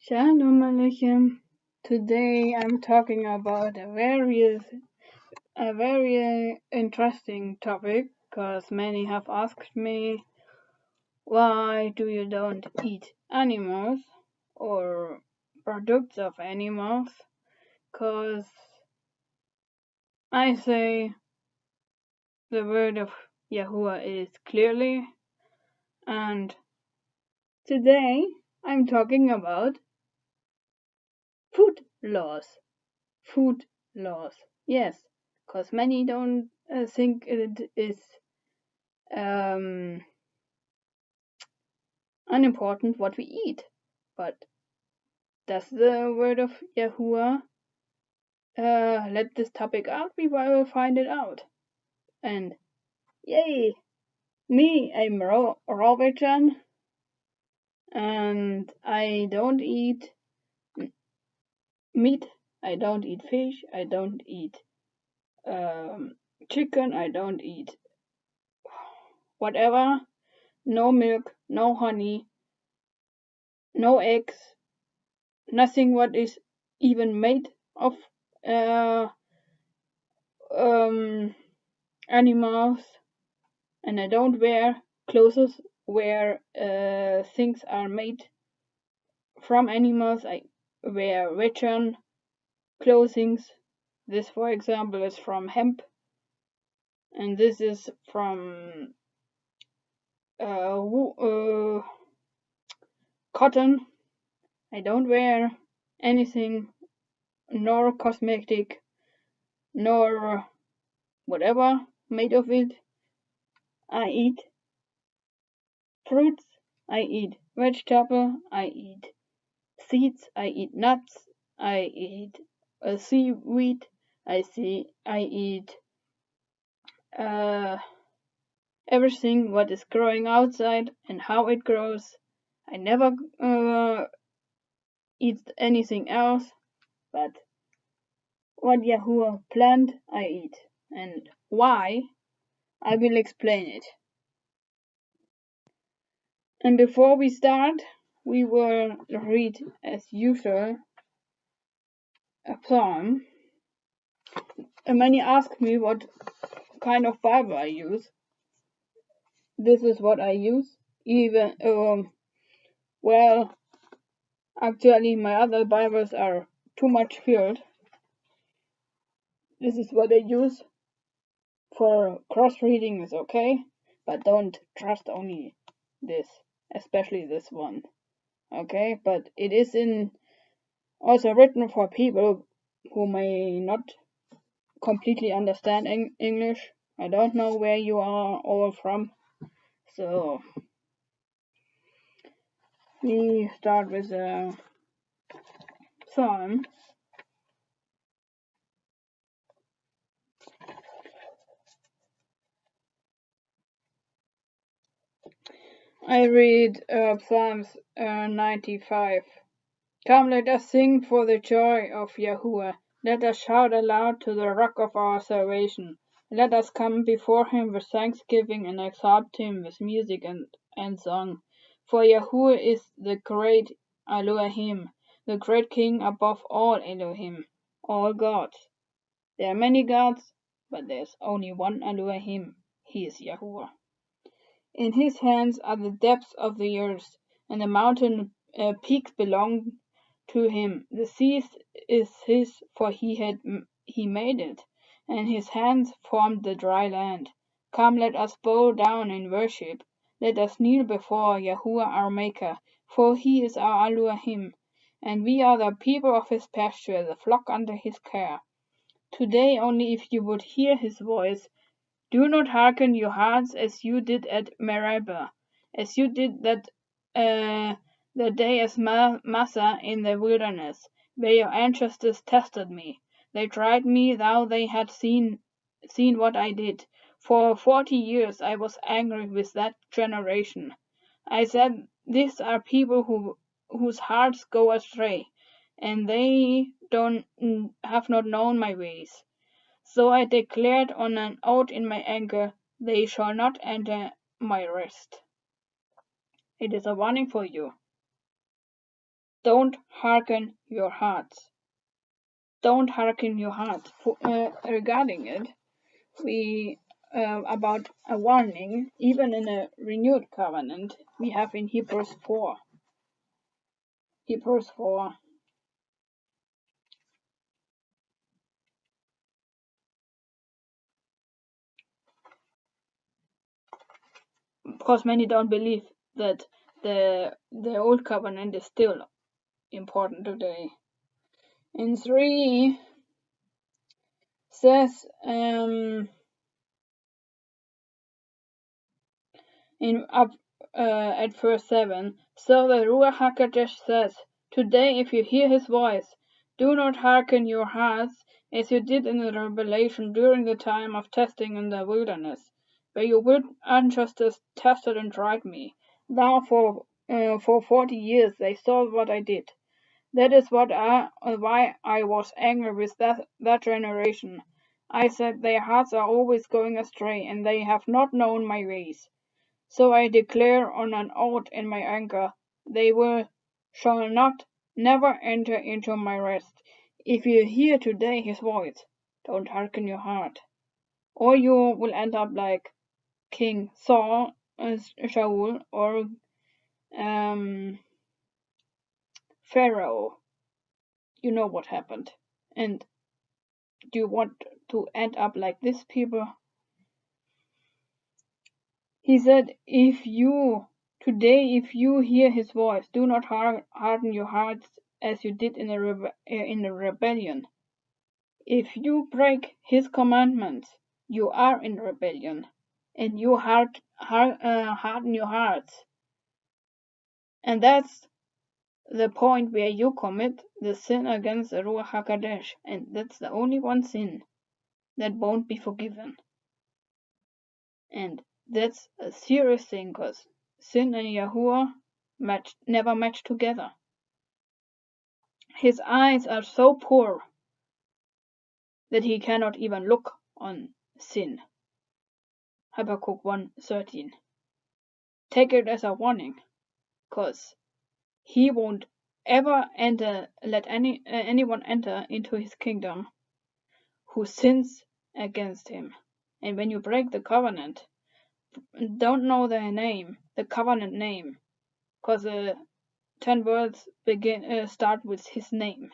Shalom Aleichem. Today I'm talking about a very interesting topic, because many have asked me, why do you don't eat animals or products of animals? Because I say the word of Yahuwah is clearly, and today I'm talking about food laws. Food laws. Yes, because many don't think it is unimportant what we eat. But does the word of Yahuwah let this topic out? We will find it out. And yay! Me, I'm raw vegan, and I don't eat meat, I don't eat fish, I don't eat chicken, I don't eat whatever, no milk, no honey, no eggs, nothing what is even made of animals, and I don't wear clothes where things are made from animals. I wear vegan clothing. This, for example, is from hemp, and this is from cotton. I don't wear anything, nor cosmetic, nor whatever made of it. I eat fruits, I eat vegetable, I eat seeds, I eat nuts, I eat seaweed, I eat everything what is growing outside and how it grows. I never eat anything else, but what Yahuwah planned, I eat. And why? I will explain it. And before we start, we will read, as usual, a psalm. And many ask me what kind of Bible I use. This is what I use. Even well, actually my other Bibles are too much filled. This is what I use. For cross reading is okay, but don't trust only this, especially this one. Okay, but it is also written for people who may not completely understand English. I don't know where you are all from, so we start with a psalm. I read Psalms 95. Come, let us sing for the joy of Yahuwah. Let us shout aloud to the rock of our salvation. Let us come before him with thanksgiving and exalt him with music and song. For Yahuwah is the great Elohim, the great King above all Elohim, all gods. There are many gods, but there is only one Elohim. He is Yahuwah. In his hands are the depths of the earth, and the mountain peaks belong to him. The sea is his, for he made it, and his hands formed the dry land. Come, let us bow down in worship. Let us kneel before Yahuwah our Maker, for he is our Elohim, and we are the people of his pasture, the flock under his care. Today only, if you would hear his voice, do not hearken your hearts as you did at Meribah, as you did that the day as Massa in the wilderness, where your ancestors tested me. They tried me, though they had seen what I did. For 40 years I was angry with that generation. I said, these are people whose hearts go astray, and they have not known my ways. So I declared on an oath in my anger, they shall not enter my rest. It is a warning for you. Don't hearken your hearts. Don't hearken your hearts. Regarding it, we about a warning, even in a renewed covenant, we have in Hebrews 4. Hebrews 4. Because many don't believe that the old covenant is still important today. In 3 says at verse 7, so the Ruach HaKodesh says, today if you hear his voice, do not hearken your hearts as you did in the rebellion during the time of testing in the wilderness, where your ancestors tested and tried me. Now for 40 years they saw what I did. That is why I was angry with that generation. I said their hearts are always going astray, and they have not known my ways. So I declare on an oath in my anger, they shall never enter into my rest. If you hear today his voice, don't harden your heart, or you will end up like King Saul, Shaul, or Pharaoh. You know what happened. And do you want to end up like this, people? He said, if you hear his voice, do not harden your hearts as you did in the rebellion. If you break his commandments, you are in rebellion, and you harden your hearts. And that's the point where you commit the sin against the Ruach HaKodesh, and that's the only one sin that won't be forgiven. And that's a serious thing, because sin and Yahuwah never match together. His eyes are so poor that he cannot even look on sin. Habakkuk 1:13. Take it as a warning, because he won't ever let anyone enter into his kingdom who sins against him. And when you break the covenant, don't know their name, the covenant name, because the 10 words start with his name.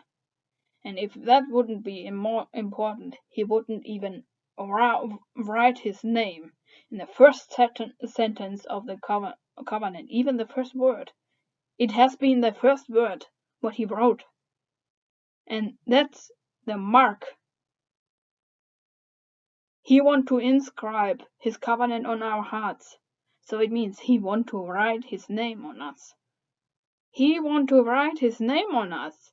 And if that wouldn't be more important, he wouldn't even write his name in the first sentence of the covenant, even the first word. It has been the first word what he wrote. And that's the mark. He want to inscribe his covenant on our hearts. So it means he want to write his name on us. He want to write his name on us.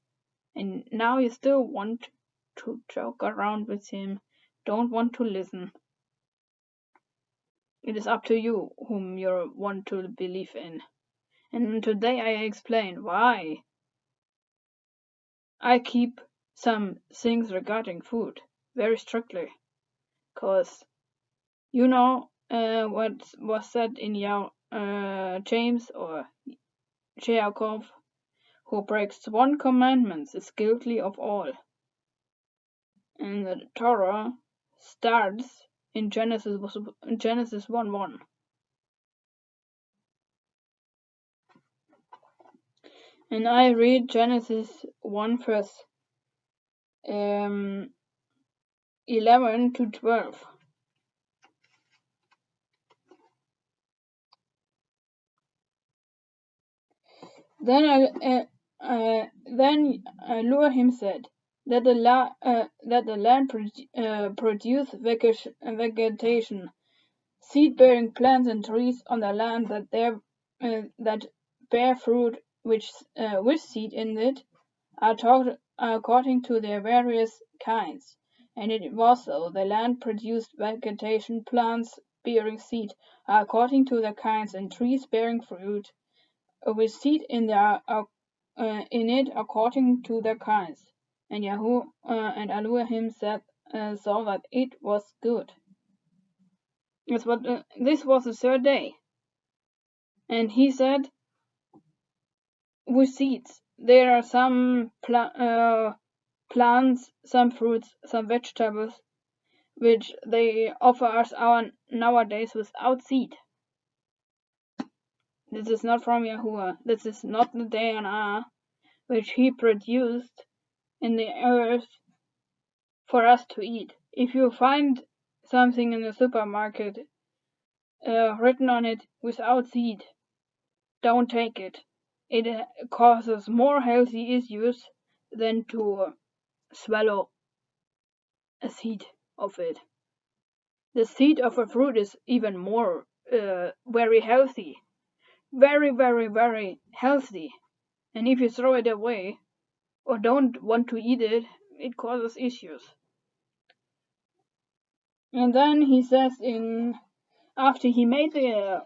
And now you still want to joke around with him, don't want to listen. It is up to you whom you want to believe in. And today I explain why I keep some things regarding food very strictly. Because you know what was said in James or Jacob, who breaks one commandment is guilty of all. And the Torah starts in Genesis 1:1. And I read Genesis 1 verse 11 to 12. Then Elohim said that the land produce vegetation, seed-bearing plants and trees on the land that bear fruit which with seed in it are according to their various kinds. And it was so. The land produced vegetation, plants bearing seed according to their kinds, and trees bearing fruit with seed in it according to their kinds. And Elohim saw that it was good. This was the third day. And he said, with seeds, there are some plants, some fruits, some vegetables, which they offer us nowadays without seed. This is not from Yahuwah. This is not the DNA which He produced in the earth for us to eat. If you find something in the supermarket written on it without seed, don't take it. It causes more healthy issues than to swallow a seed of it. The seed of a fruit is even more very healthy. Very, very, very healthy. And if you throw it away or don't want to eat it, it causes issues. And then he says after he made the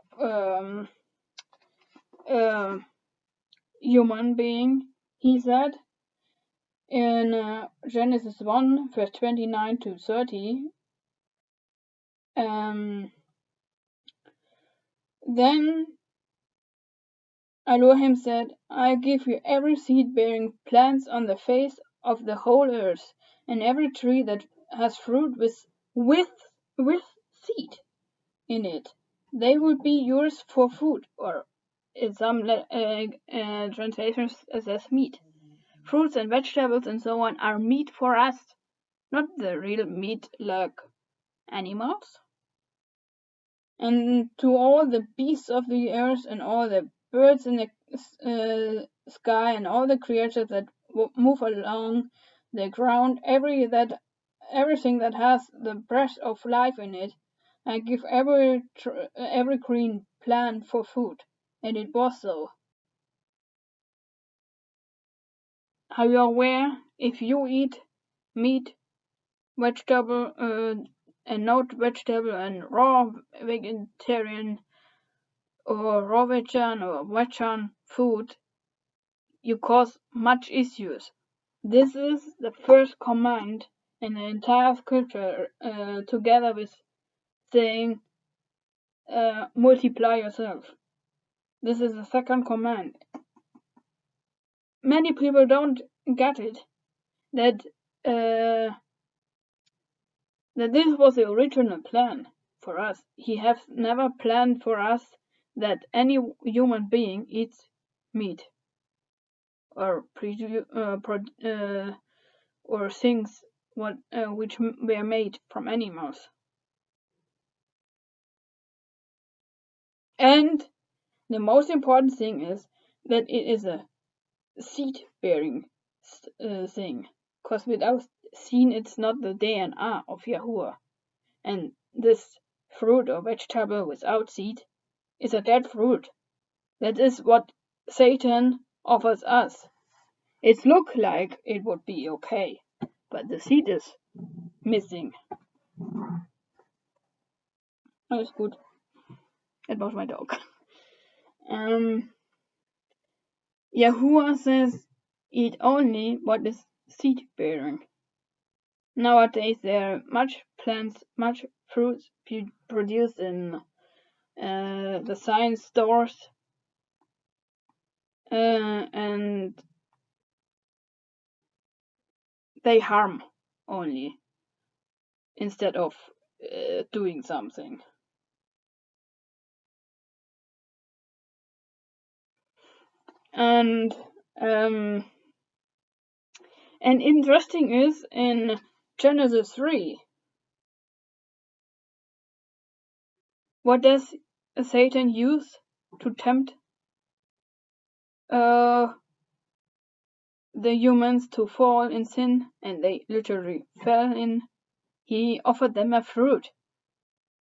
human being, he said in Genesis 1 verse 29 to 30, then Elohim said, I give you every seed-bearing plant on the face of the whole earth, and every tree that has fruit with seed in it. They will be yours for food, or in some translations it says meat. Fruits and vegetables and so on are meat for us, not the real meat like animals. And to all the beasts of the earth and all the birds in the sky and all the creatures that move along the ground, everything that has the breath of life in it, I give every green plant for food. And it was so. Are you aware, if you eat meat, vegetable, and not vegetable and raw vegetarian or raw vegan or vegan food, you cause much issues. This is the first command in the entire scripture, together with saying, multiply yourself. This is the second command. Many people don't get it, that this was the original plan for us. He has never planned for us that any human being eats meat or things which were made from animals. And the most important thing is that it is a seed-bearing thing, because without seed it's not the DNA of Yahuwah. And this fruit or vegetable without seed is a dead fruit. That is what Satan offers us. It looks like it would be okay, but the seed is missing. Alles gut. That was my dog. Yahuwah says, eat only what is seed-bearing. Nowadays there are much plants, much fruits produced in the science stores, and they harm only instead of doing something. And interesting is in Genesis 3, what does Satan use to tempt the humans to fall in sin? And they literally fell in. He offered them a fruit,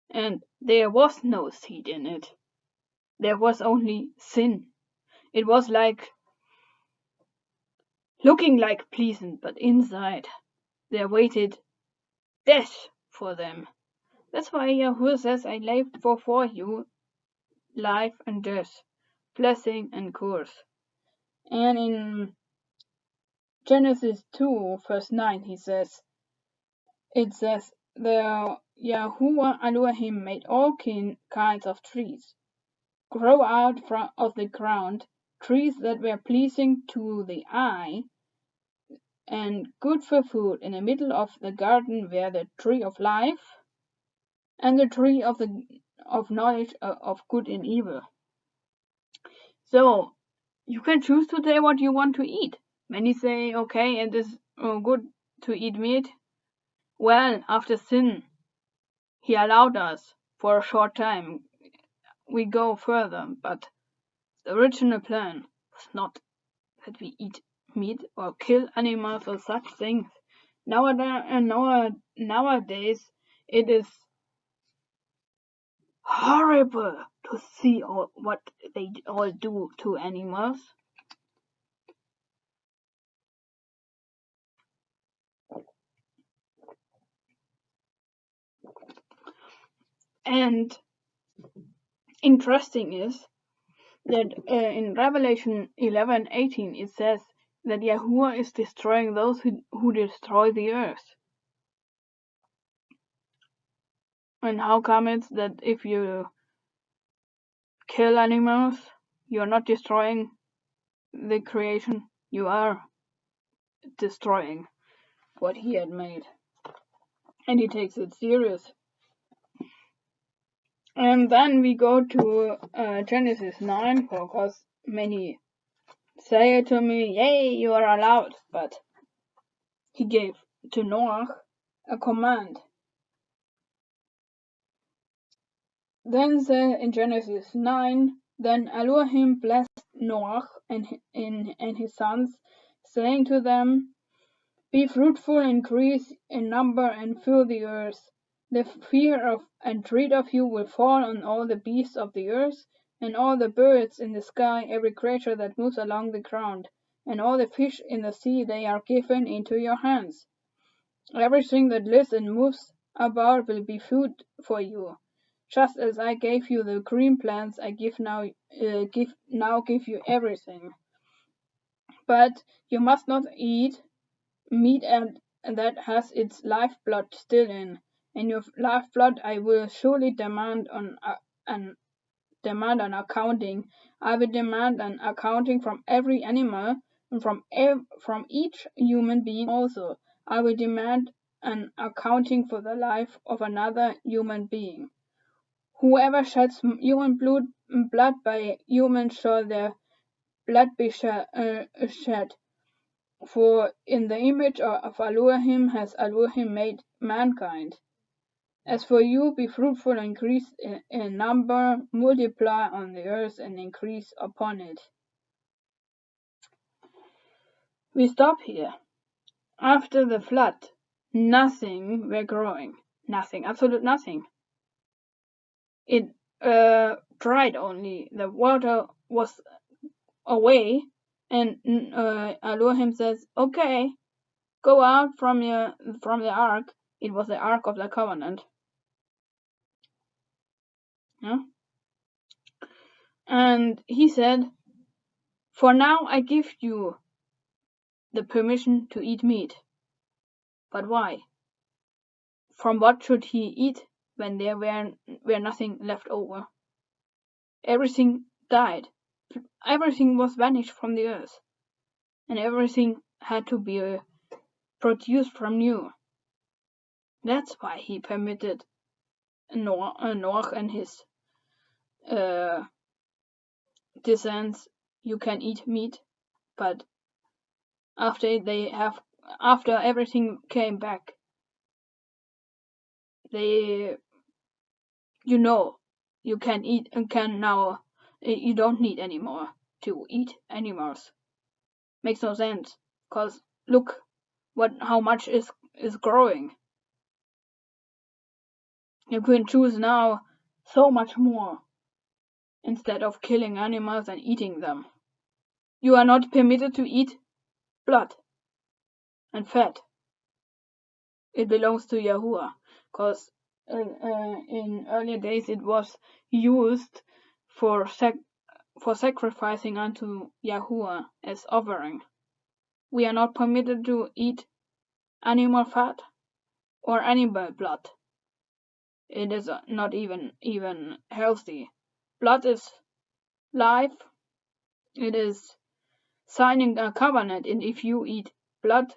and there was no seed in it. There was only sin. It was like looking like pleasant, but inside there waited death for them. That's why Yahuwah says, I laid before you life and death, blessing and curse. And in Genesis 2 verse 9 it says, the Yahuwah Elohim made all kinds of trees grow out of the ground, trees that were pleasing to the eye and good for food. In the middle of the garden were the tree of life and the tree of knowledge of good and evil. So you can choose today what you want to eat. Many say, okay, it is good to eat meat. Well, after sin, he allowed us for a short time. We go further, but the original plan was not that we eat meat or kill animals or such things. Nowadays, it is horrible to see what they all do to animals. And interesting is that in Revelation 11:18 it says that Yahuwah is destroying those who destroy the earth. And how come it that if you kill animals, you're not destroying the creation, you are destroying what he had made. And he takes it serious. And then we go to Genesis 9, because many say to me, yay, you are allowed. But he gave to Noah a command. Then said in Genesis 9, then Elohim blessed Noah and his sons, saying to them, be fruitful, increase in number, and fill the earth. The fear of and dread of you will fall on all the beasts of the earth, and all the birds in the sky, every creature that moves along the ground, and all the fish in the sea. They are given into your hands. Everything that lives and moves about will be food for you. Just as I gave you the green plants, I give give you everything. But you must not eat meat and that has its lifeblood still in, and your lifeblood I will surely demand an accounting. I will demand an accounting from every animal and from each human being also. I will demand an accounting for the life of another human being. Whoever sheds human blood by humans shall their blood be shed. For in the image of Elohim has Elohim made mankind. As for you, be fruitful, increase in number, multiply on the earth, and increase upon it. We stop here. After the flood, nothing were growing. Nothing, absolute nothing. It dried only. The water was away, and Elohim says, okay, go out from the ark. It was the Ark of the Covenant. Yeah? And he said, for now I give you the permission to eat meat. But why? From what should he eat when there were nothing left over? Everything died. Everything was vanished from the earth. And everything had to be produced from new. That's why he permitted Noah and his descendants, you can eat meat, but after everything came back, you can eat and can now, you don't need anymore to eat animals. Makes no sense, because look how much is growing. You can choose now so much more instead of killing animals and eating them. You are not permitted to eat blood and fat. It belongs to Yahuwah, because in earlier days it was used for sacrificing unto Yahuwah as offering. We are not permitted to eat animal fat or animal blood. It is not even healthy. Blood is life, It is signing a covenant, and if you eat blood,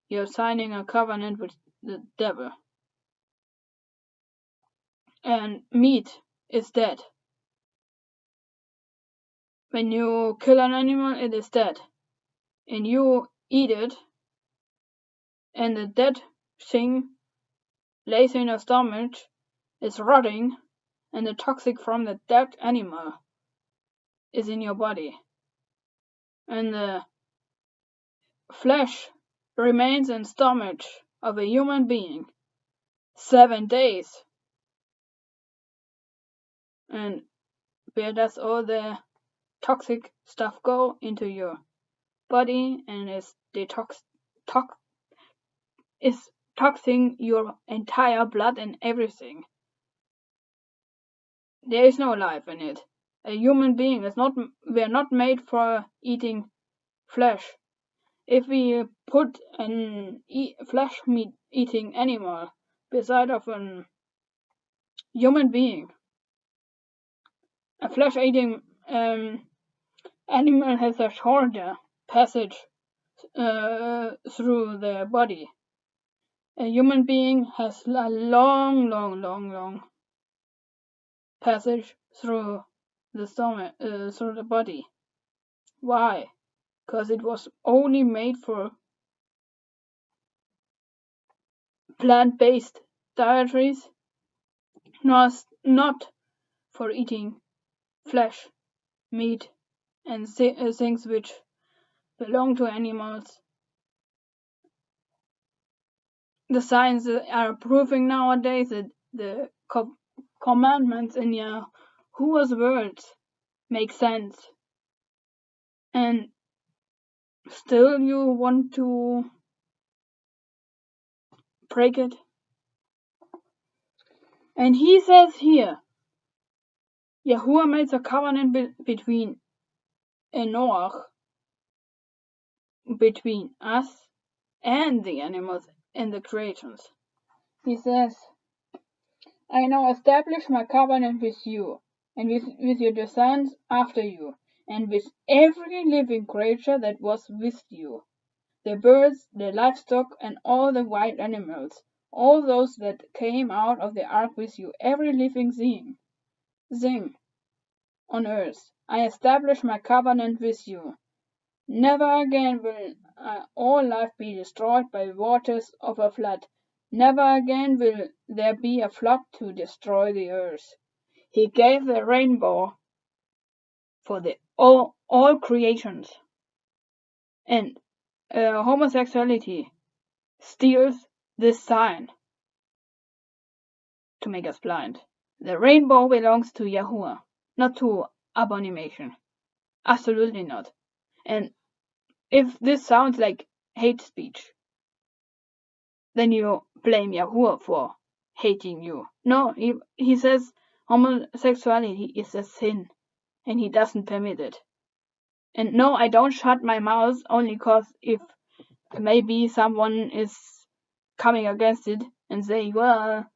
you're signing a covenant with the devil. And meat is dead. When you kill an animal, it is dead. And you eat it, and the dead thing lays in your stomach, is rotting, and the toxic from the dead animal is in your body. And the flesh remains in stomach of a human being 7 days. And where does all the toxic stuff go? Into your body, and is toxing your entire blood and everything. There is no life in it. A human being is not. We are not made for eating flesh. If we put an flesh meat eating animal beside of a human being, a flesh eating animal has a shorter passage through the body. A human being has a long passage through the stomach, through the body. Why? Because it was only made for plant-based dietaries, not for eating flesh, meat, and things which belong to animals. The science are proving nowadays that the commandments in Yahuwah's words make sense. And still you want to break it? And he says here, Yahuwah made a covenant between Noah, between us and the animals and the creations. He says, I now establish my covenant with you, and with your descendants after you, and with every living creature that was with you, the birds, the livestock, and all the wild animals, all those that came out of the ark with you, every living thing on earth. I establish my covenant with you. Never again will all life be destroyed by waters of a flood. Never again will there be a flood to destroy the earth. He gave the rainbow for all creations. And homosexuality steals this sign to make us blind. The rainbow belongs to Yahuwah, not to abomination. Absolutely not. And if this sounds like hate speech, then you blame Yahuwah for hating you. No, he says homosexuality is a sin, and he doesn't permit it. And no, I don't shut my mouth only because if maybe someone is coming against it and saying, well,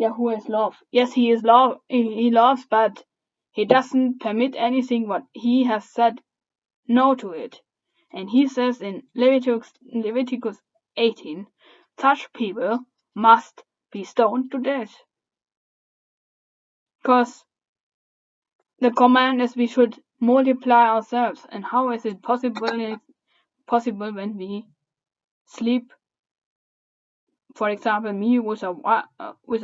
Yahuwah is love. Yes, he is love. He loves, but he doesn't permit anything what he has said no to it. And he says in Leviticus 18, such people must be stoned to death. Because the command is we should multiply ourselves. And how is it possible when we sleep? For example, me with a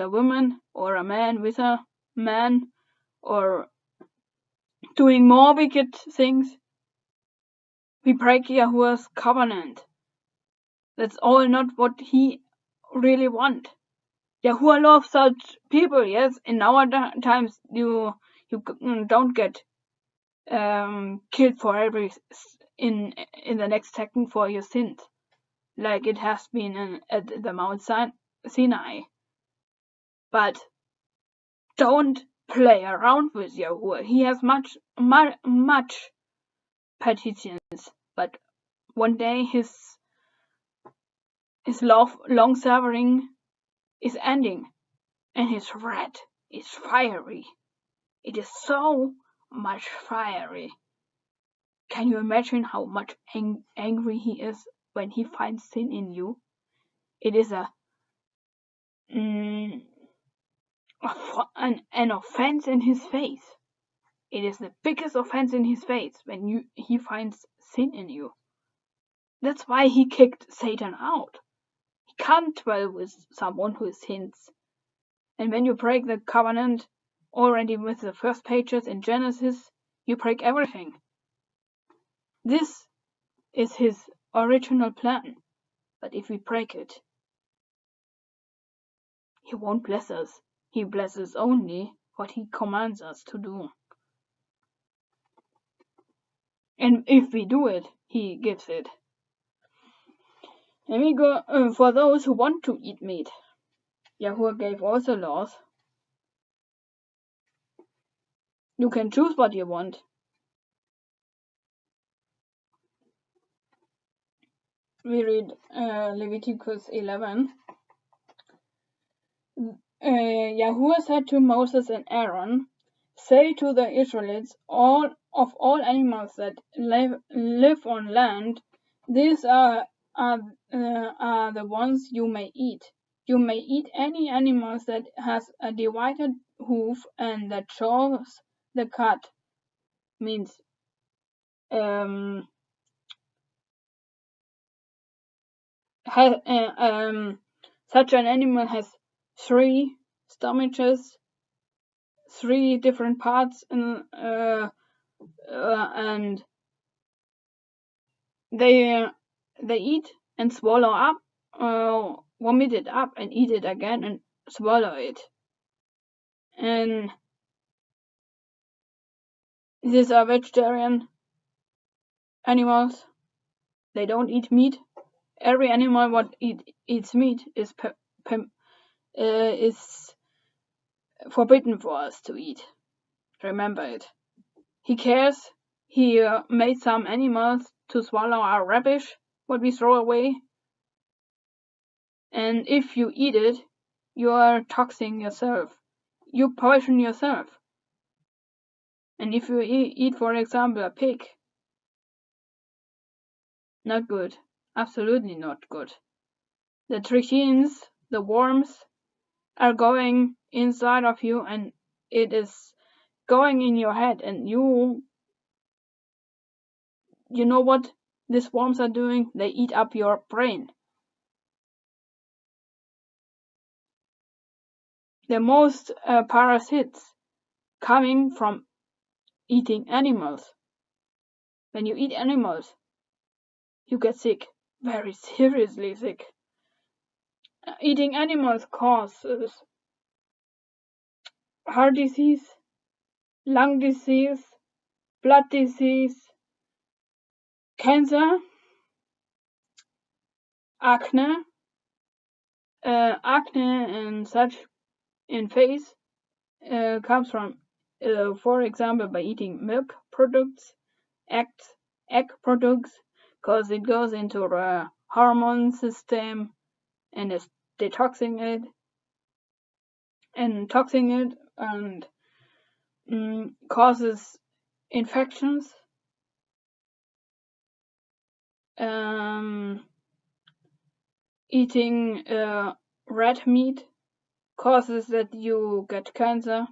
woman, or a man with a man, or doing more wicked things. We break Yahuwah's covenant. That's all not what he really wants. Yahuwah loves such people, yes. In our times, you don't get killed for in the next second for your sins, like it has been at the Mount Sinai. But don't play around with Yahuwah. He has much petitions, but one day his love, long suffering, is ending, and his wrath is fiery. It is so much fiery. Can you imagine how much angry he is when he finds sin in you? It is an offense in his face. It is the biggest offense in his face when he finds sin in you. That's why he kicked Satan out. He can't dwell with someone who sins. And when you break the covenant already with the first pages in Genesis, you break everything. This is his original plan. But if we break it, he won't bless us. He blesses only what he commands us to do. And if we do it, he gives it. And we go for those who want to eat meat. Yahuwah gave also laws. You can choose what you want. We read Leviticus 11. Yahuwah said to Moses and Aaron, "Say to the Israelites, all animals that live on land, these are the ones you may eat. You may eat any animals that has a divided hoof and that shows the cut." Means such an animal has 3 stomachs, 3 different parts, and they eat and swallow up, vomit it up and eat it again and swallow it. And these are vegetarian animals. They don't eat meat. Every animal what eats meat is forbidden for us to eat. Remember it. He cares. He made some animals to swallow our rubbish, what we throw away. And if you eat it, you are toxing yourself. You poison yourself. And if you eat, for example, a pig, not good. Absolutely not good. The trichines, the worms, are going inside of you, and it is going in your head, and you know what these worms are doing? They eat up your brain. The most parasites coming from eating animals. When you eat animals, you get sick, very seriously sick. Eating animals causes heart disease, lung disease, blood disease, cancer, acne and such in face comes from, for example, by eating milk products, egg products, because it goes into the hormone system and is detoxing it and toxing it and causes infections. Eating red meat causes that you get cancer,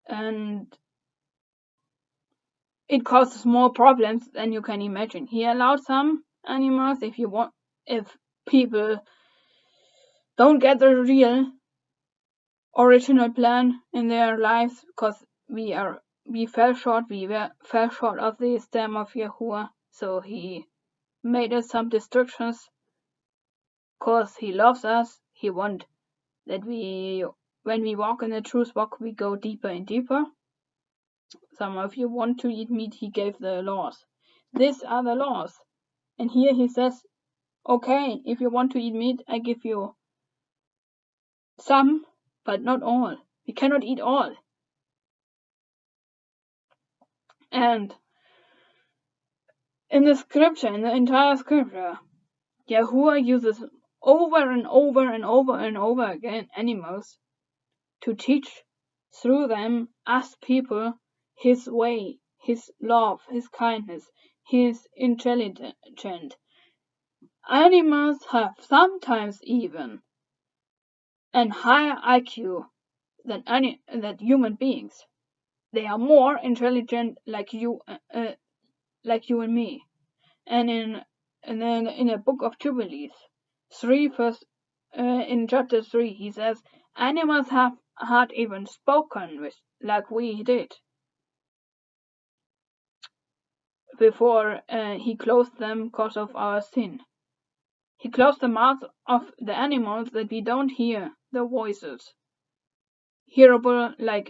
and it causes more problems than you can imagine. He allowed some animals if people don't get the real original plan in their lives, because we fell short of the stem of Yahuwah, so he made us some destructions, because he loves us. He wants that when we walk in the truth walk, we go deeper and deeper. Some of you want to eat meat, he gave the laws. These are the laws. And here he says, okay, if you want to eat meat, I give you some, but not all. We cannot eat all. And in the scripture, in the entire scripture, Yahuwah uses over and over and over and over again animals to teach through them, us people, his way, his love, his kindness, his intelligence. Animals have sometimes even an higher IQ than human beings. They are more intelligent like you and me. And in the book of Jubilees, 3 verse in chapter 3, he says, animals have had even spoken with like we did before he closed them because of our sin. He closed the mouths of the animals that we don't hear the voices, hearable like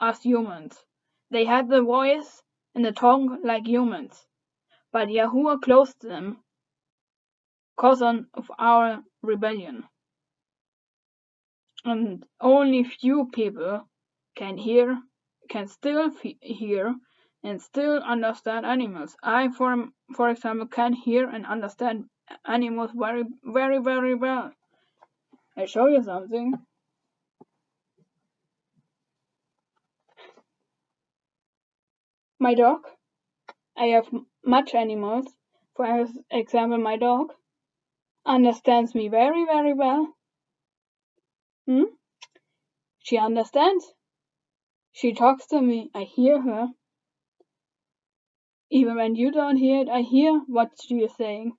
us humans. They had the voice and the tongue like humans, but Yahuwah closed them because of our rebellion. And only few people can still hear and still understand animals. I, for example, can hear and understand animals very, very, very well. I show you something. My dog. I have much animals. For example, my dog understands me very, very well. She understands. She talks to me. I hear her. Even when you don't hear it, I hear what she is saying.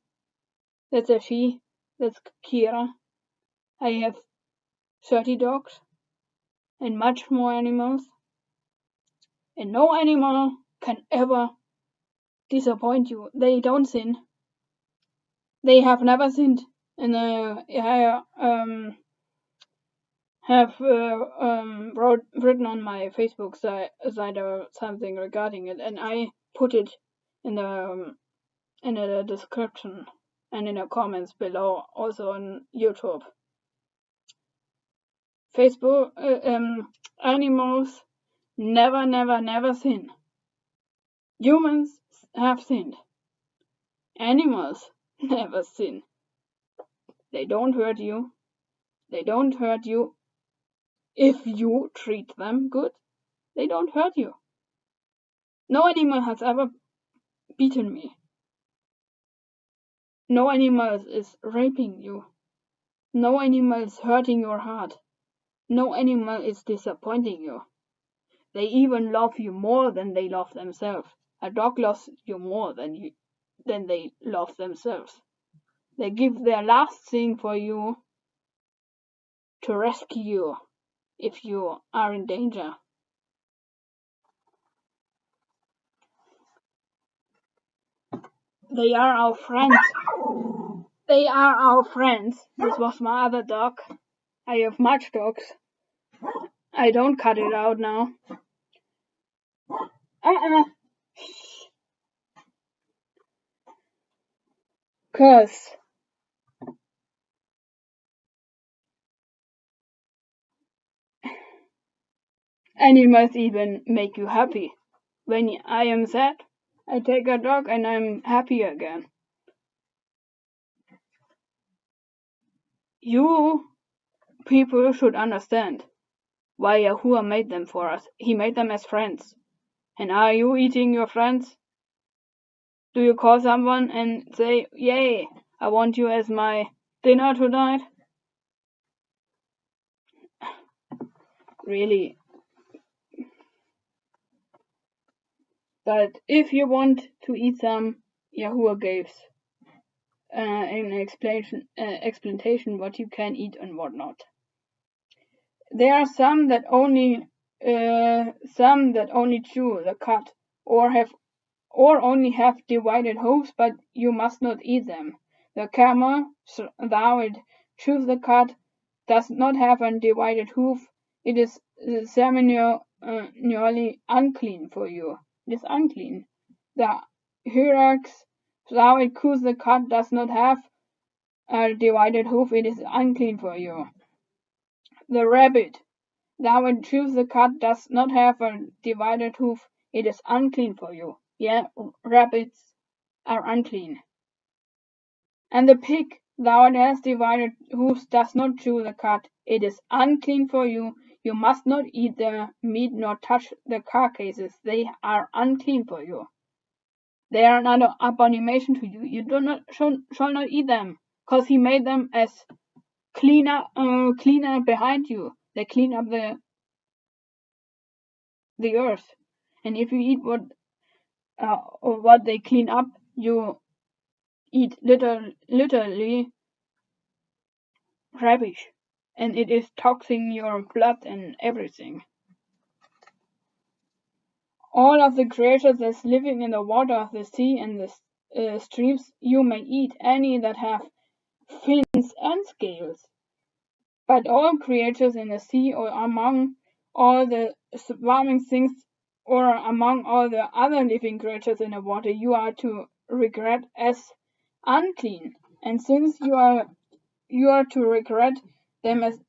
That's a she. That's Kira. I have 30 dogs and much more animals. And no animal can ever disappoint you. They don't sin. They have never sinned. And I have written on my Facebook site or something regarding it, and I put it in the description and in the comments below, also on YouTube. Facebook animals never sin. Humans have sinned. Animals never sin. They don't hurt you. They don't hurt you if you treat them good. They don't hurt you. No animal has ever beaten me. No animal is raping you. No animal is hurting your heart. No animal is disappointing you. They even love you more than they love themselves. A dog loves you more than they love themselves. They give their last thing for you to rescue you if you are in danger. They are our friends. They are our friends. This was my other dog. I have much dogs. I don't cut it out now. Cause animals even make you happy. When I am sad, I take a dog and I'm happy again. You people should understand why Yahuwah made them for us. He made them as friends. And are you eating your friends? Do you call someone and say, yay, I want you as my dinner tonight? Really. But if you want to eat some, Yahuwah gives an explanation what you can eat and what not. There are some that only chew the cud or only have divided hooves, but you must not eat them. The camel, though it chews the cud, does not have a divided hoof. It is ceremonially unclean for you. It is unclean. The hyrax, though it chews the cud, does not have a divided hoof. It is unclean for you. The rabbit, though it chews the cud, does not have a divided hoof. It is unclean for you. Yeah, rabbits are unclean. And the pig, though it has divided hoofs, does not chew the cud. It is unclean for you. You must not eat the meat nor touch the carcasses. They are unclean for you. They are an abomination to you. You shall not eat them, because he made them as cleaner behind you. They clean up the earth. And if you eat what they clean up, you eat literally rubbish, and it is toxing your blood and everything. All of the creatures that's living in the water of the sea and the streams you may eat, any that have fins and scales. But all creatures in the sea or among all the swarming things or among all the other living creatures in the water you are to regard as unclean. And since you are to regard them as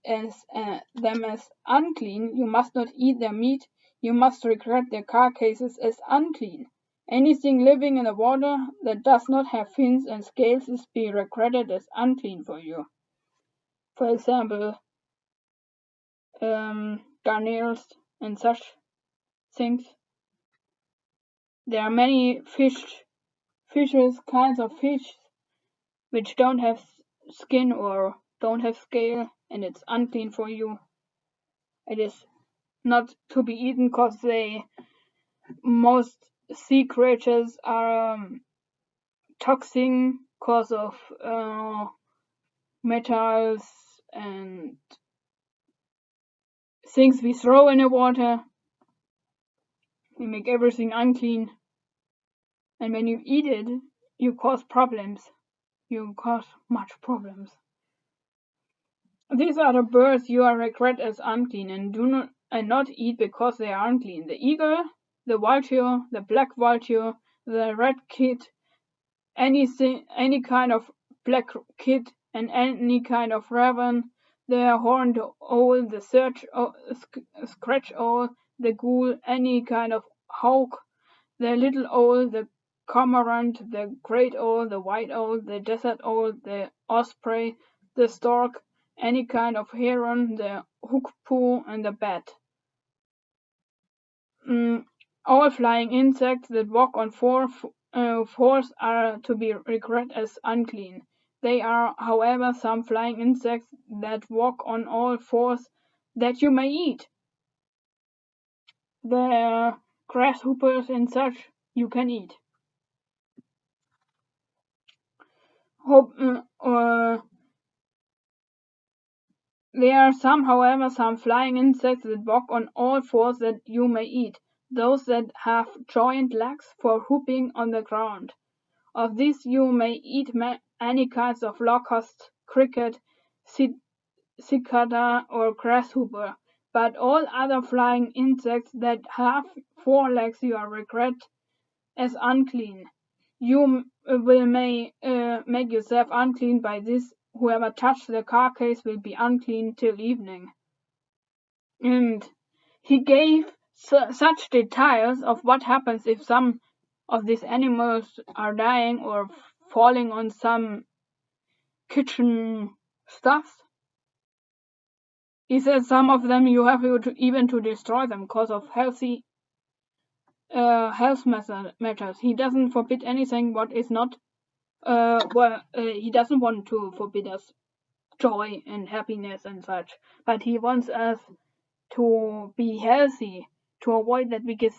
unclean, you must not eat their meat, you must regard their carcasses as unclean. Anything living in the water that does not have fins and scales is to be regarded as unclean for you. For example, garners and such things. There are many kinds of fish, which don't have skin or don't have scale, and it's unclean for you. It is not to be eaten because most sea creatures are toxic because of metals and things we throw in the water. We make everything unclean, and when you eat it, you cause problems. You cause much problems. These are the birds you are regard as unclean, and not eat because they are unclean: the eagle, the vulture, the black vulture, the red kit, any kind of black kit, and any kind of raven, the horned owl, the scratch owl, the ghoul, any kind of hawk, the little owl, the cormorant, the great owl, the white owl, the desert owl, the osprey, the stork, any kind of heron, the hoopoe, and the bat. All flying insects that walk on fours are to be regarded as unclean. They are, however, some flying insects that walk on all fours that you may eat. The grasshoppers and such you can eat. There are however, some flying insects that walk on all fours that you may eat, those that have joint legs for hopping on the ground. Of these you may eat any kinds of locust, cricket, cicada, or grasshopper, but all other flying insects that have 4 legs you are regard as unclean. You will make yourself unclean by this. Whoever touches the carcass will be unclean till evening. And he gave such details of what happens if some of these animals are dying or falling on some kitchen stuff. He says some of them you have to destroy them because of health matters. He doesn't forbid anything what is not. He doesn't want to forbid us joy and happiness and such, but he wants us to be healthy, to avoid that we get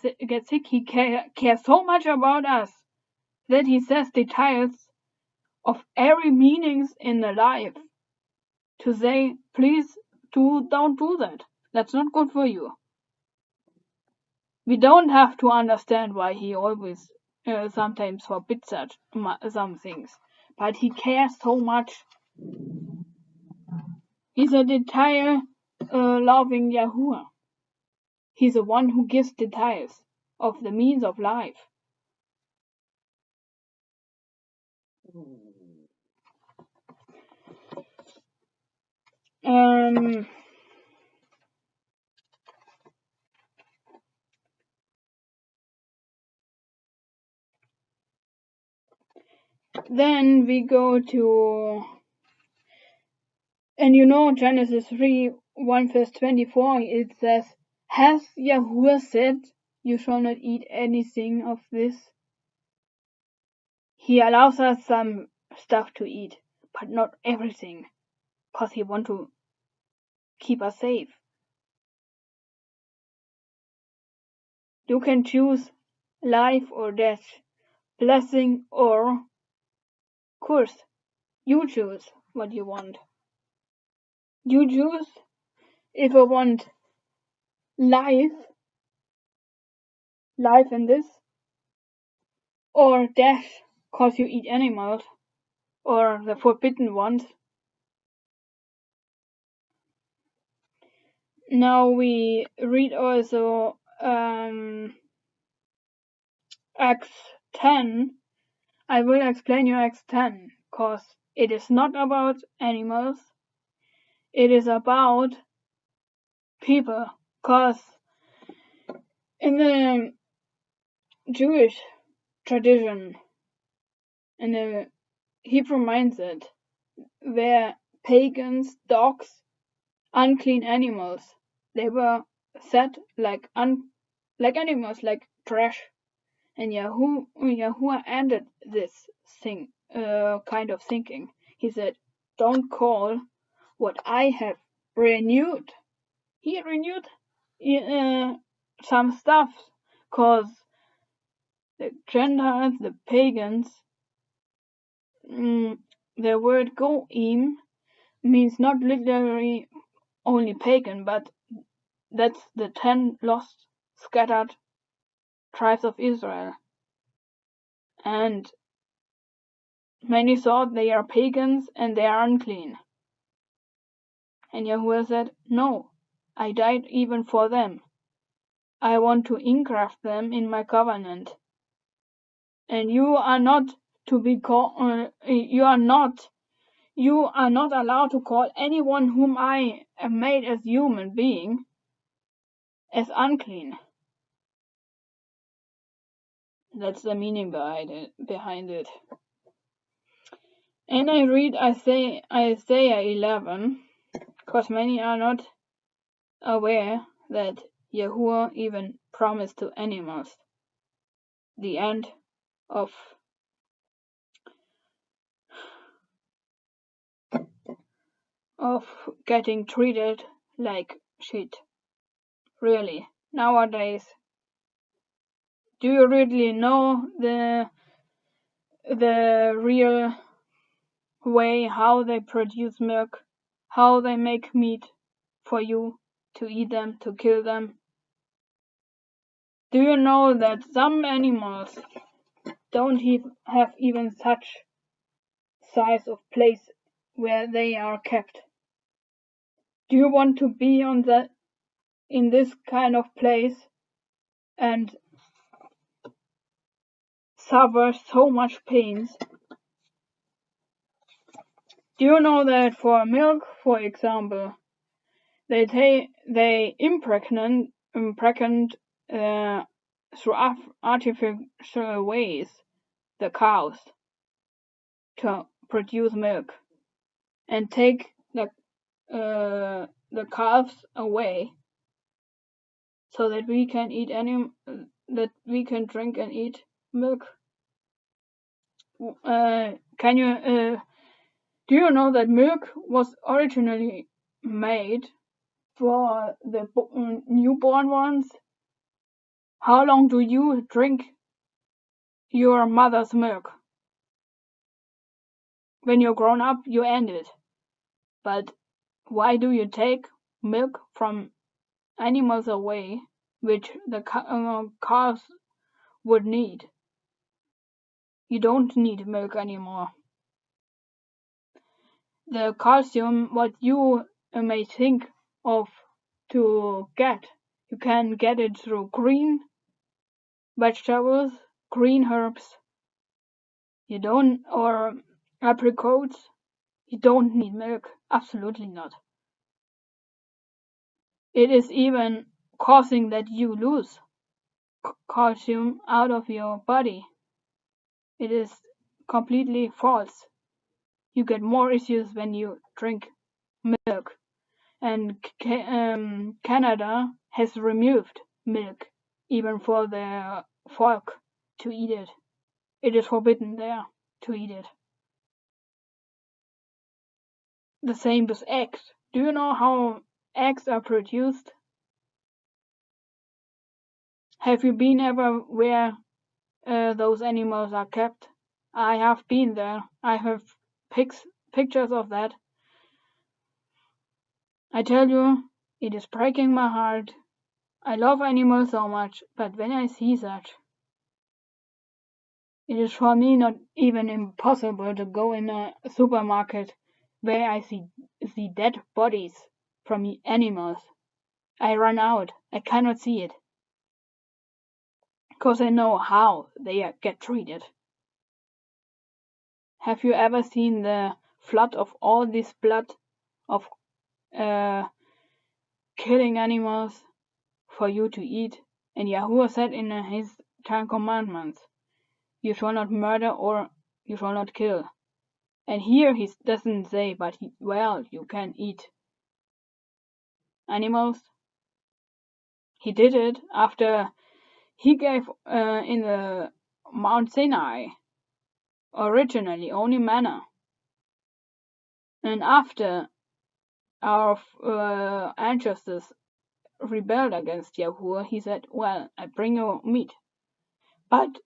sick. He cares so much about us that he says details of every meanings in the life to say, please don't do that. That's not good for you. We don't have to understand why he always sometimes forbids some things, but he cares so much. He's a detail loving Yahuwah. He's the one who gives details of the means of life. Then we go to, and Genesis 3 1 verse 24, it says, "Has Yahuwah said, you shall not eat anything of this?" He allows us some stuff to eat, but not everything, because he wants to keep us safe. You can choose life or death, blessing or curse. You choose what you want. You choose if you want life in this, or death, cause you eat animals, or the forbidden ones. Now we read also Acts 10. I will explain you Acts 10, cause it is not about animals, it is about people, cause in the Jewish tradition, in the Hebrew mindset, were pagans, dogs, unclean animals. They were set like animals, like trash. And Yahuwah ended this kind of thinking. He said, "Don't call what I have renewed." He renewed some stuff, cause the Gentiles, the pagans, the word goim means not literally only pagan, but that's the 10 lost, scattered tribes of Israel. And many thought they are pagans and they are unclean. And Yahuwah said, "No, I died even for them. I want to engraft them in my covenant. And you are not to be called, you are not allowed to call anyone whom I have made as human being as unclean." That's the meaning behind it. And I read Isaiah 11, because many are not aware that Yahuwah even promised to animals the end of getting treated like shit. Really, nowadays, do you really know the real way how they produce milk, how they make meat for you to eat them, to kill them? Do you know that some animals don't have even such size of place where they are kept? Do you want to be in this kind of place and suffer so much pains? Do you know that for milk, for example, they impregnate through artificial ways the cows to produce milk, and take the calves away so that we can drink and eat milk. Do you know that milk was originally made for the newborn ones? How long do you drink your mother's milk? When you're grown up, you end it. But why do you take milk from animals away, which the calves would need? You don't need milk anymore. The calcium, what you may think of to get, you can get it through green vegetables, green herbs. Or apricots. You don't need milk. Absolutely not. It is even causing that you lose calcium out of your body. It is completely false. You get more issues when you drink milk. and Canada has removed milk even for their folk to eat it. It is forbidden there to eat it. The same with eggs. Do you know how eggs are produced? Have you been ever where those animals are kept? I have been there. I have pictures of that. I tell you, it is breaking my heart. I love animals so much, but when I see that, it is for me not even impossible to go in a supermarket where I see dead bodies from animals. I run out. I cannot see it. Because I know how they get treated. Have you ever seen the flood of all this blood of killing animals for you to eat? And Yahuwah said in his 10 commandments, you shall not murder or you shall not kill. And here he doesn't say, but you can eat animals. He did it after he gave in the Mount Sinai originally only manna. And after our ancestors rebelled against Yahuwah, he said, well, I bring you meat. But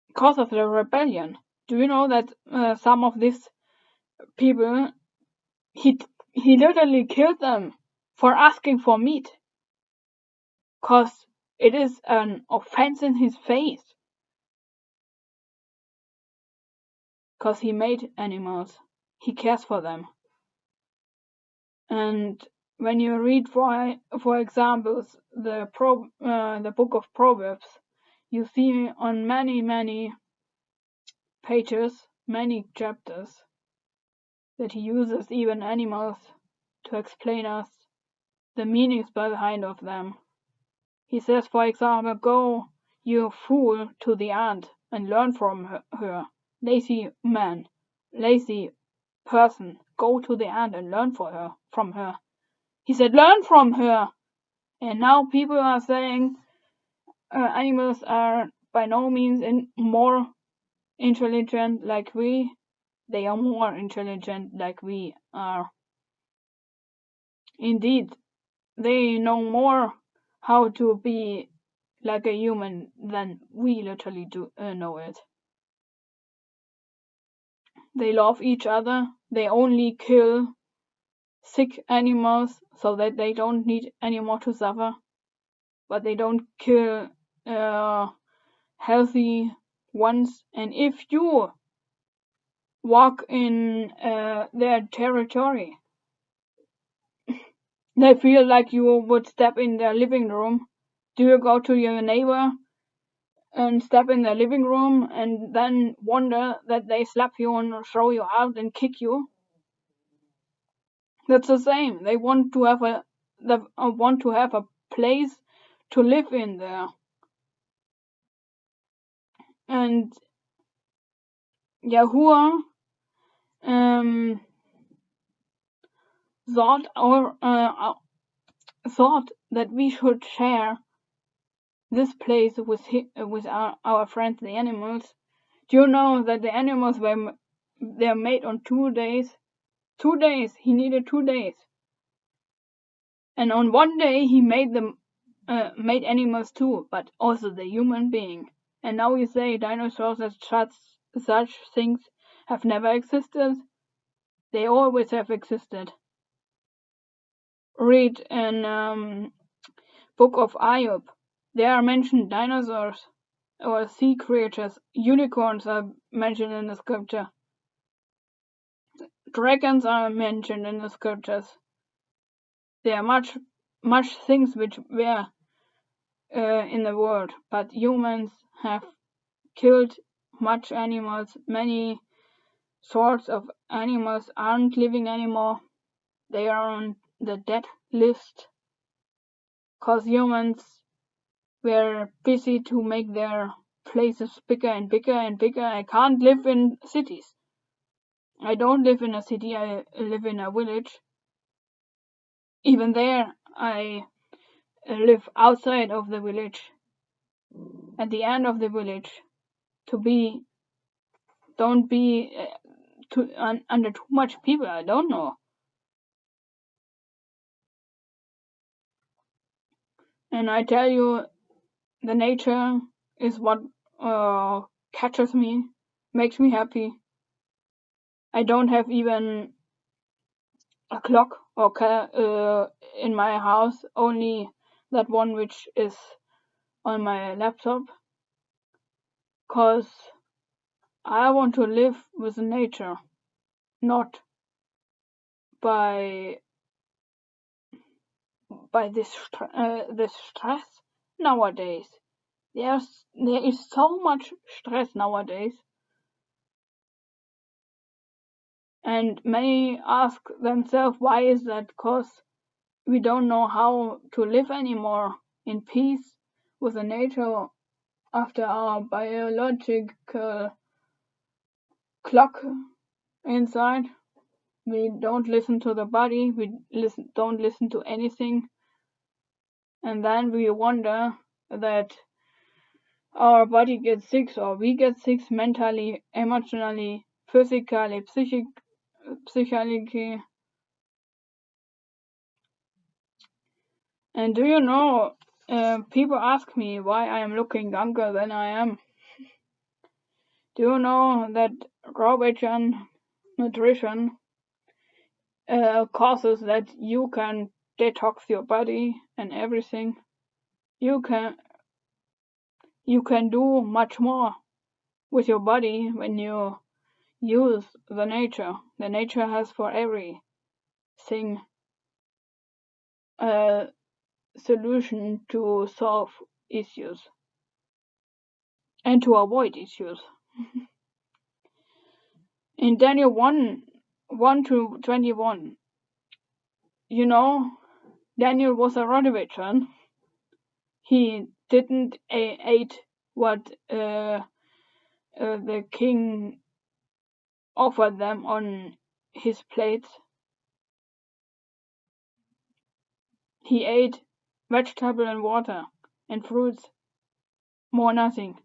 because of the rebellion, do you know that some of these people, he literally killed them for asking for meat? Because it is an offense in his face. Because he made animals. He cares for them. And when you read, for examples, the book of Proverbs, you see on many pages, many chapters, that he uses even animals to explain us the meanings behind of them. He says, for example, go, you fool, to the ant and learn from her. Lazy man, lazy person, go to the ant and learn from her. He said, learn from her. And now people are saying animals are by no means more intelligent like we. They are more intelligent like we are. Indeed, they know more how to be like a human than we literally do know it. They love each other. They only kill sick animals so that they don't need anymore to suffer. But they don't kill healthy ones. And if you walk in their territory, they feel like you would step in their living room. Do you go to your neighbor and step in their living room and then wonder that they slap you and throw you out and kick you? That's the same. They want to have a place to live in there. And Yahuwah thought that we should share this place with our friends, the animals. Do you know that the animals they're made on 2 days? 2 days. He needed 2 days. And on 1 day he made animals too, but also the human being. And now you say dinosaurs and such things have never existed? They always have existed. Read in Book of Ayub. There are mentioned dinosaurs or sea creatures. Unicorns are mentioned in the scripture. Dragons are mentioned in the scriptures. There are much things which were in the world, but humans have killed much animals. Many sorts of animals aren't living anymore. They are on the dead list because humans were busy to make their places bigger and bigger and bigger. I can't live in cities. I don't live in a city. I live in a village. even there I live outside of the village, at the end of the village, don't be under too much people. I don't know. And I tell you, the nature is what catches me, makes me happy. I don't have even a clock or in my house, only that one which is on my laptop, cause I want to live with nature, not by this stress nowadays. There is so much stress nowadays, and many ask themselves why is that? Cause we don't know how to live anymore in peace with the nature after our biological clock inside. We don't listen to the body, don't listen to anything, and then we wonder that our body gets sick, or we get sick mentally, emotionally, physically, psychically. And do you know, people ask me why I am looking younger than I am. Do you know that raw vegan nutrition causes that you can detox your body and everything? You can do much more with your body when you use the nature. The nature has for everything a solution to solve issues and to avoid issues. In Daniel 1:21, you know, Daniel was a road veteran. He didn't eat what the king offered them on his plate. He ate vegetable and water and fruits, nothing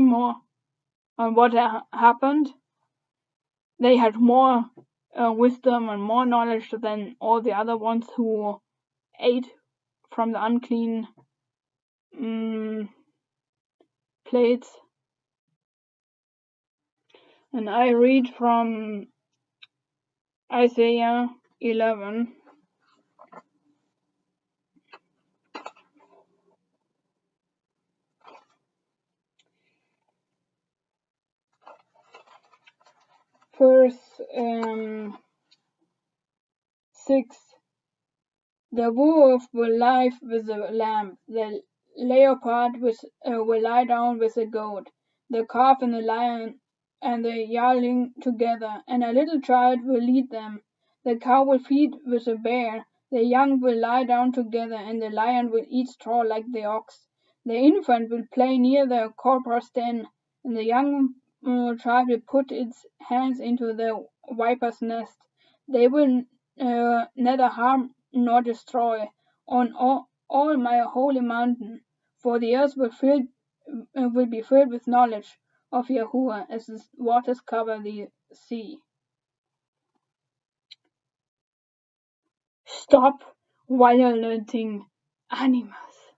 more. And what happened? They had more wisdom and more knowledge than all the other ones who ate from the unclean plates. And I read from Isaiah 11. Verse 6. The wolf will lie with the lamb, the leopard will lie down with the goat, the calf and the lion and the yearling together, and a little child will lead them. The cow will feed with the bear, the young will lie down together, and the lion will eat straw like the ox. The infant will play near the cobra's den, and the young child will put its hands into the viper's nest. They will neither harm nor destroy on all my holy mountain, for the earth will be filled with knowledge of Yahuwah as the waters cover the sea. Stop violating animals.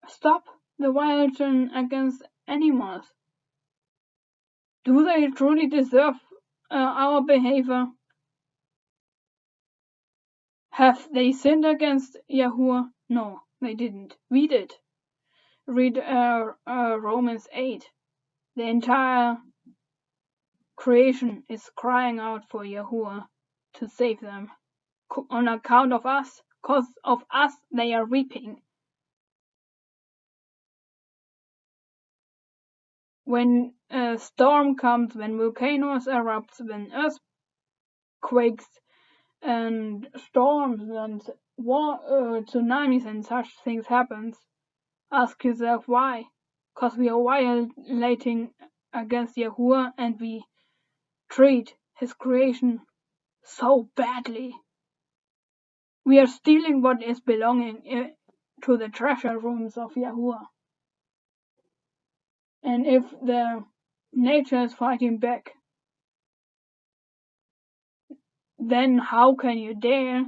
Stop the violence against animals. Do they truly deserve our behavior? Have they sinned against Yahuwah? No, they didn't. We did. Read Romans 8. The entire creation is crying out for Yahuwah to save them. On account of us, cause of us, they are weeping. When a storm comes, when volcanoes erupt, when earthquakes and storms and tsunamis and such things happens, ask yourself why. Because we are violating against Yahuwah and we treat his creation so badly. We are stealing what is belonging to the treasure rooms of Yahuwah. And if the nature is fighting back, then how can you dare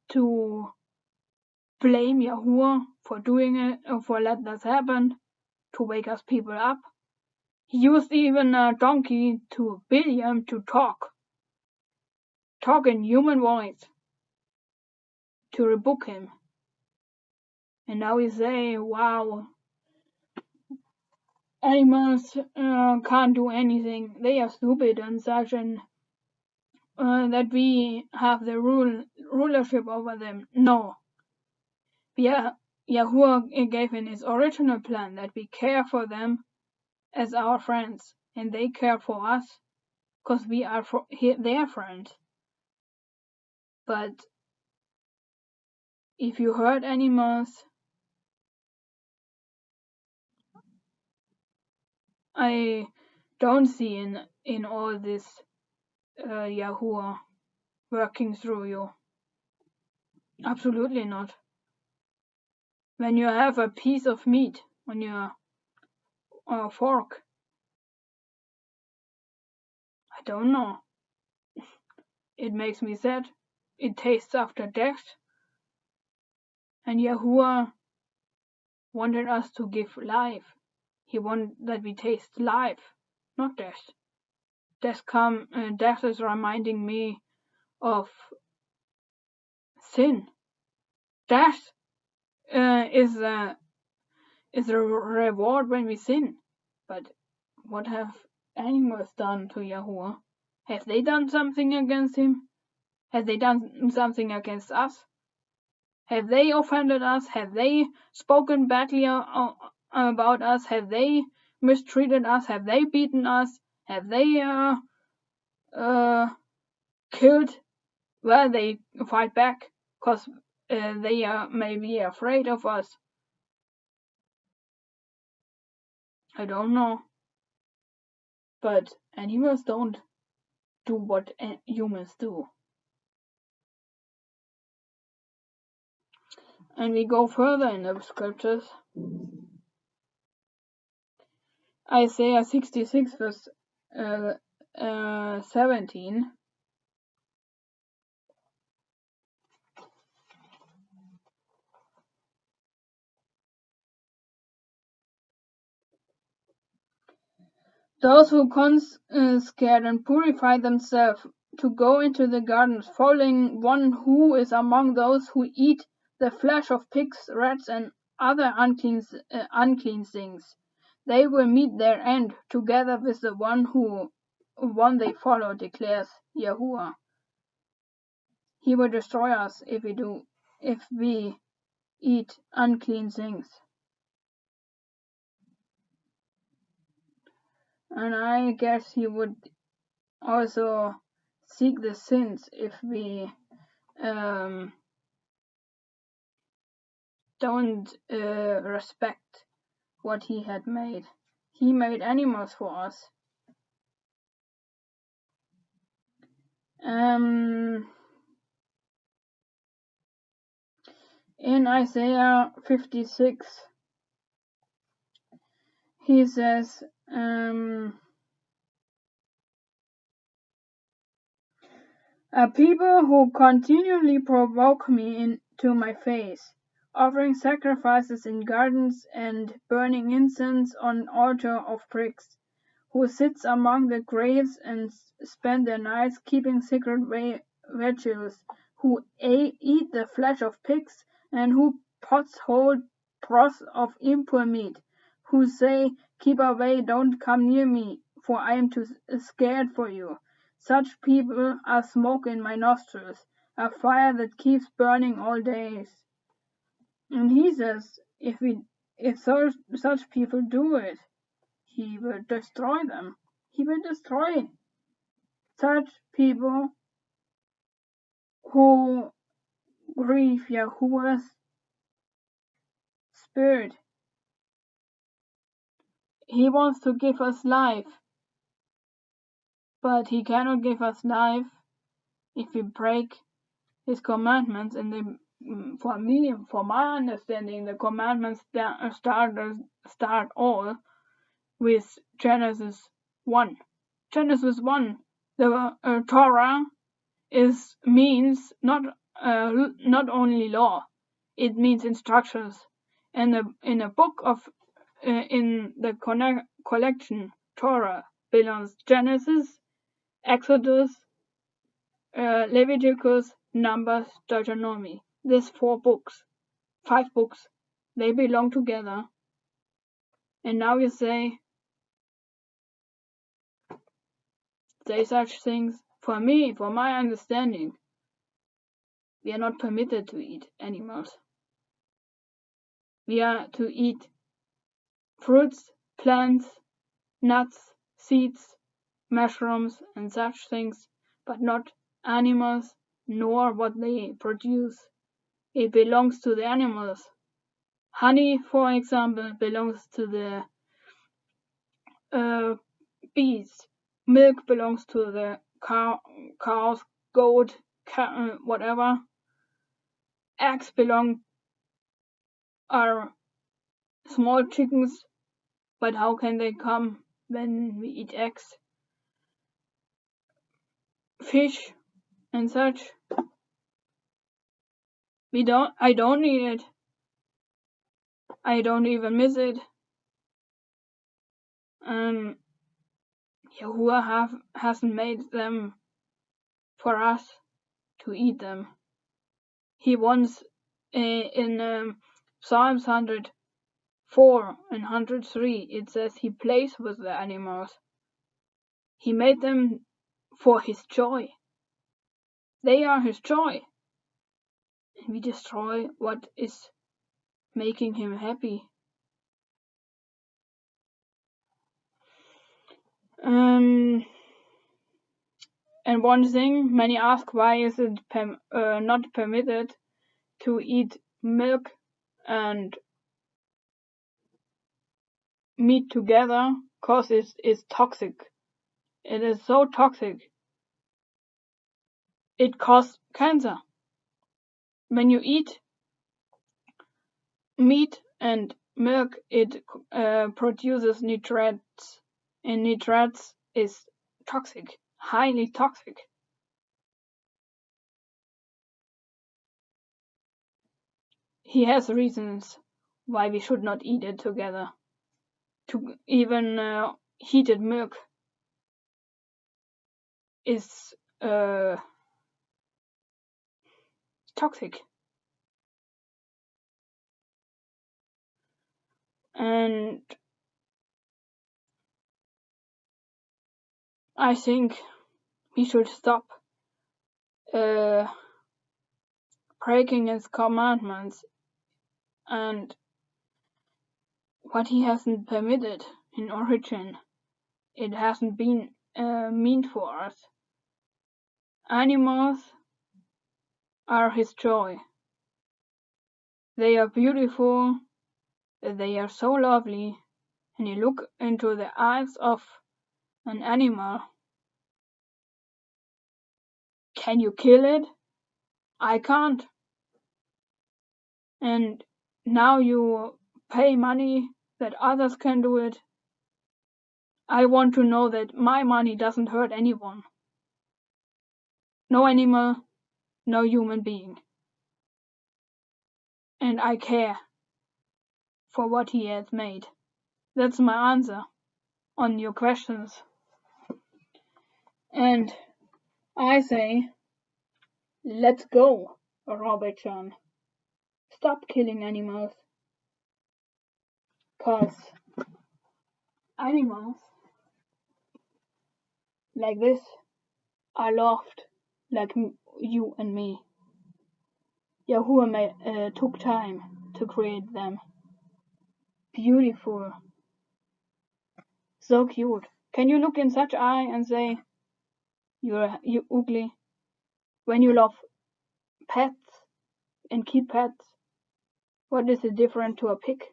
to blame Yahuwah for doing it, or for letting us happen, to wake us people up? He used even a donkey to Biliam to talk in human voice, to rebuke him. And now we say, wow, animals can't do anything, they are stupid and such, and that we have the rulership over them. No. Yahuwah gave in his original plan that we care for them as our friends, and they care for us because we are their friends. But if you hurt animals, I don't see in all this Yahuwah working through you. Absolutely not. When you have a piece of meat on your fork, I don't know. It makes me sad. It tastes after death. And Yahuwah wanted us to give life. He wanted that we taste life, not death. Death is reminding me of sin. Death is a reward when we sin. But what have animals done to Yahuwah? Have they done something against him? Have they done something against us? Have they offended us? Have they spoken badly about us? Have they mistreated us? Have they beaten us? Have they killed? Well, they fight back because they are maybe afraid of us. I don't know. But animals don't do what humans do. And we go further in the scriptures. Isaiah 66 verse 17. Those who consecrate and purify themselves to go into the gardens, following one who is among those who eat the flesh of pigs, rats, and other unclean things, they will meet their end together with the one they follow, declares Yahuwah. He will destroy us if we eat unclean things. And I guess he would also seek the sins if we don't respect what he had made. He made animals for us. In Isaiah 56, he says, a people who continually provoke me into my face, offering sacrifices in gardens and burning incense on an altar of bricks, who sits among the graves and spend their nights keeping secret vigils, who eat the flesh of pigs, and who pots hold broth of impure meat, who say, keep away, don't come near me, for I am too scared for you. Such people are smoke in my nostrils, a fire that keeps burning all days. And he says, if such people do it, he will destroy them. He will destroy such people who grieve Yahuwah's spirit. He wants to give us life, but he cannot give us life if we break his commandments, and for me, for my understanding, the commandments start all with Genesis 1. Genesis 1, the Torah means not only law, it means instructions. And in a book of in the collection Torah belongs Genesis, Exodus, Leviticus, Numbers, Deuteronomy. These 5 books, they belong together. And now you say such things. For me, for my understanding, we are not permitted to eat animals. We are to eat fruits, plants, nuts, seeds, mushrooms, and such things, but not animals, nor what they produce. It belongs to the animals. Honey, for example, belongs to the bees. Milk belongs to the cows, goat, whatever. Eggs are small chickens, but how can they come when we eat eggs? Fish and such. I don't eat it. I don't even miss it. Yahuwah hasn't made them for us to eat them. He wants in Psalms 104 and 103, it says he plays with the animals. He made them for his joy. They are his joy. And we destroy what is making him happy. And one thing, many ask, why is it not permitted to eat milk and meat together? Because it's toxic. It is so toxic. It causes cancer. When you eat meat and milk, it produces nitrates, and nitrates is toxic, highly toxic. He has reasons why we should not eat it together. Even heated milk is toxic. And I think we should stop breaking his commandments and what he hasn't permitted in origin. It hasn't been meant for us. Animals are his joy. They are beautiful, they are so lovely, and you look into the eyes of an animal. Can you kill it? I can't. And now you pay money that others can do it. I want to know that my money doesn't hurt anyone. No animal, no human being. And I care for what he has made. That's my answer on your questions. And I say, let's go, Robert John. Stop killing animals. 'Cause animals like this are loved like you and me. Yahuwah took time to create them. Beautiful. So cute. Can you look in such eye and say, you ugly? When you love pets and keep pets, what is it different to a pig?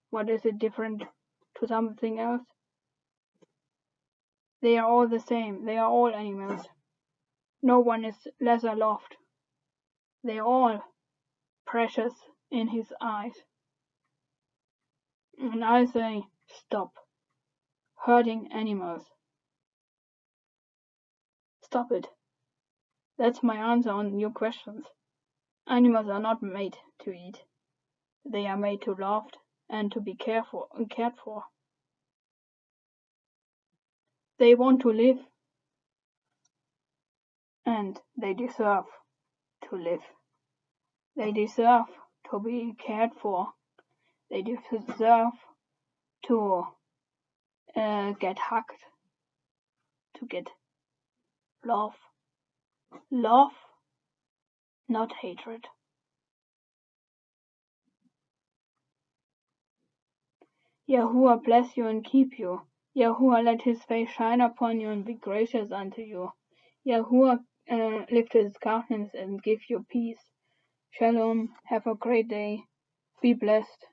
What is it different to something else? They are all the same. They are all animals. No one is lesser loved. They're all precious in his eyes. And I say, stop hurting animals. Stop it. That's my answer on your questions. Animals are not made to eat. They are made to love and to be cared for. They want to live, and they deserve to live. They deserve to be cared for. They deserve to get hugged, to get love. Love, not hatred. Yahuwah bless you and keep you. Yahuwah let his face shine upon you and be gracious unto you. Yahuwah lift his countenance and give you peace. Shalom. Have a great day. Be blessed.